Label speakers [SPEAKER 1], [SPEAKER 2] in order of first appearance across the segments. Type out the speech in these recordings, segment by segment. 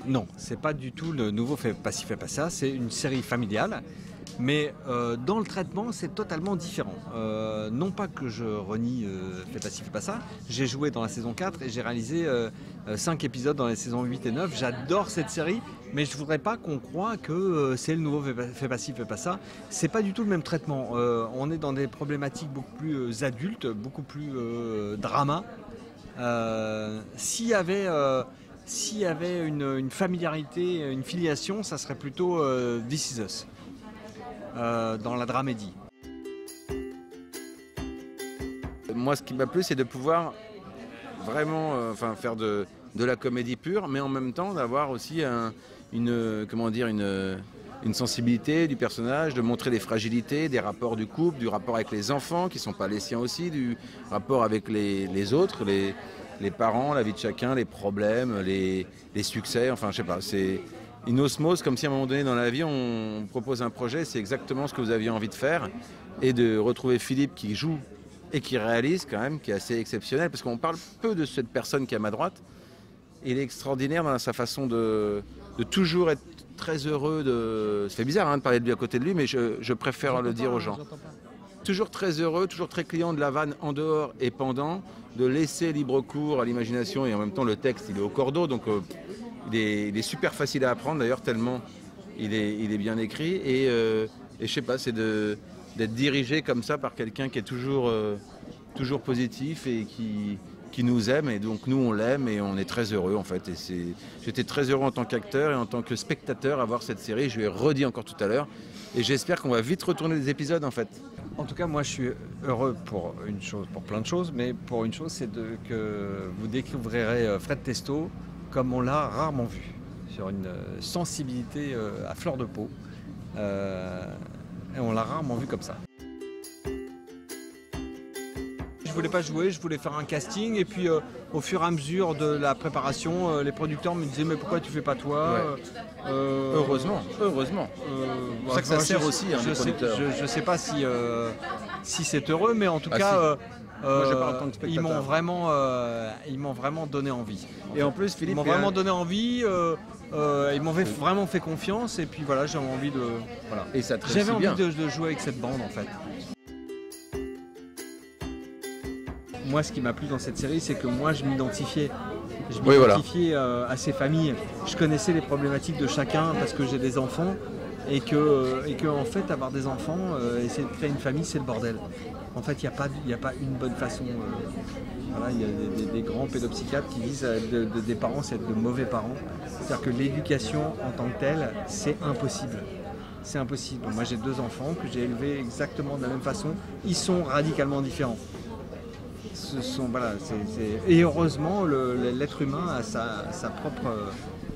[SPEAKER 1] Non, c'est pas du tout le nouveau Fais pas ci, fais pas ça, c'est une série familiale, mais dans le traitement, c'est totalement différent. Non pas que je renie Fais pas ci, fais pas ça, j'ai joué dans la saison 4 et j'ai réalisé 5 épisodes dans les saisons 8 et 9. J'adore cette série, mais je voudrais pas qu'on croie que c'est le nouveau Fais pas ci, fais pas ça. C'est pas du tout le même traitement. On est dans des problématiques beaucoup plus adultes, beaucoup plus drama. S'il y avait une familiarité, une filiation, ça serait plutôt This Is Us, dans la dramédie.
[SPEAKER 2] Moi, ce qui m'a plu, c'est de pouvoir vraiment faire de la comédie pure, mais en même temps d'avoir aussi une sensibilité du personnage, de montrer les fragilités, des rapports du couple, du rapport avec les enfants qui ne sont pas les siens aussi, du rapport avec les autres, les parents, la vie de chacun, les problèmes, les succès, enfin je sais pas, c'est une osmose, comme si à un moment donné dans la vie on propose un projet, c'est exactement ce que vous aviez envie de faire, et de retrouver Philippe qui joue et qui réalise quand même, qui est assez exceptionnel, parce qu'on parle peu de cette personne qui est à ma droite. Il est extraordinaire dans sa façon de toujours être très heureux. Ça fait bizarre de parler de lui à côté de lui, mais je préfère le dire aux gens. Toujours très heureux, toujours très client de la vanne en dehors et pendant, de laisser libre cours à l'imagination, et en même temps le texte il est au cordeau, donc il est super facile à apprendre d'ailleurs, tellement il est bien écrit, et je sais pas, c'est d'être dirigé comme ça par quelqu'un qui est toujours positif et qui nous aime, et donc nous on l'aime et on est très heureux en fait. Et j'étais très heureux en tant qu'acteur et en tant que spectateur à voir cette série, je lui ai redit encore tout à l'heure, et j'espère qu'on va vite retourner les épisodes en fait.
[SPEAKER 1] En tout cas, moi je suis heureux pour une chose, pour plein de choses, mais pour une chose, c'est que vous découvrirez Fred Testo comme on l'a rarement vu, sur une sensibilité à fleur de peau, et on l'a rarement vu comme ça. Je voulais pas jouer, je voulais faire un casting, et puis au fur et à mesure de la préparation, les producteurs me disaient mais pourquoi tu fais pas toi?
[SPEAKER 2] Ouais. Heureusement. C'est pour ça que ça sert aussi des producteurs.
[SPEAKER 1] Je sais pas si c'est heureux, mais en tout cas
[SPEAKER 2] moi, je parle en tant que spectateur.
[SPEAKER 1] ils m'ont vraiment donné envie.
[SPEAKER 2] Et en plus Philippe
[SPEAKER 1] ils m'ont vraiment donné envie, ils m'ont vraiment fait confiance, et puis voilà, j'avais envie de voilà.
[SPEAKER 2] Et ça
[SPEAKER 1] j'avais envie
[SPEAKER 2] bien.
[SPEAKER 1] de jouer avec cette bande en fait. Moi, ce qui m'a plu dans cette série, c'est que moi, je m'identifiais à ces familles. Je connaissais les problématiques de chacun parce que j'ai des enfants, et que en fait, avoir des enfants, essayer de créer une famille, c'est le bordel. En fait, il n'y a pas une bonne façon. Voilà, il y a des grands pédopsychiatres qui disent des parents, c'est être de mauvais parents. C'est-à-dire que l'éducation en tant que telle, c'est impossible. C'est impossible. Moi, j'ai 2 enfants que j'ai élevés exactement de la même façon. Ils sont radicalement différents. Et heureusement, l'être humain a sa propre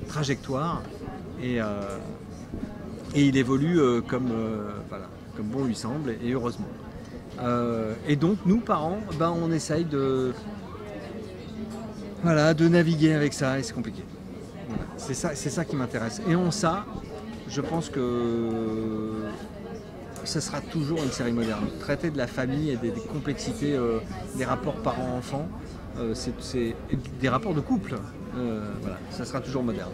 [SPEAKER 1] trajectoire, et il évolue comme bon lui semble, et heureusement. Et donc nous, parents, on essaye de naviguer avec ça, et c'est compliqué. Voilà. C'est ça qui m'intéresse. Et je pense que ce sera toujours une série moderne. Traiter de la famille et des complexités, des rapports parents-enfants, c'est des rapports de couple. Voilà, ça sera toujours moderne.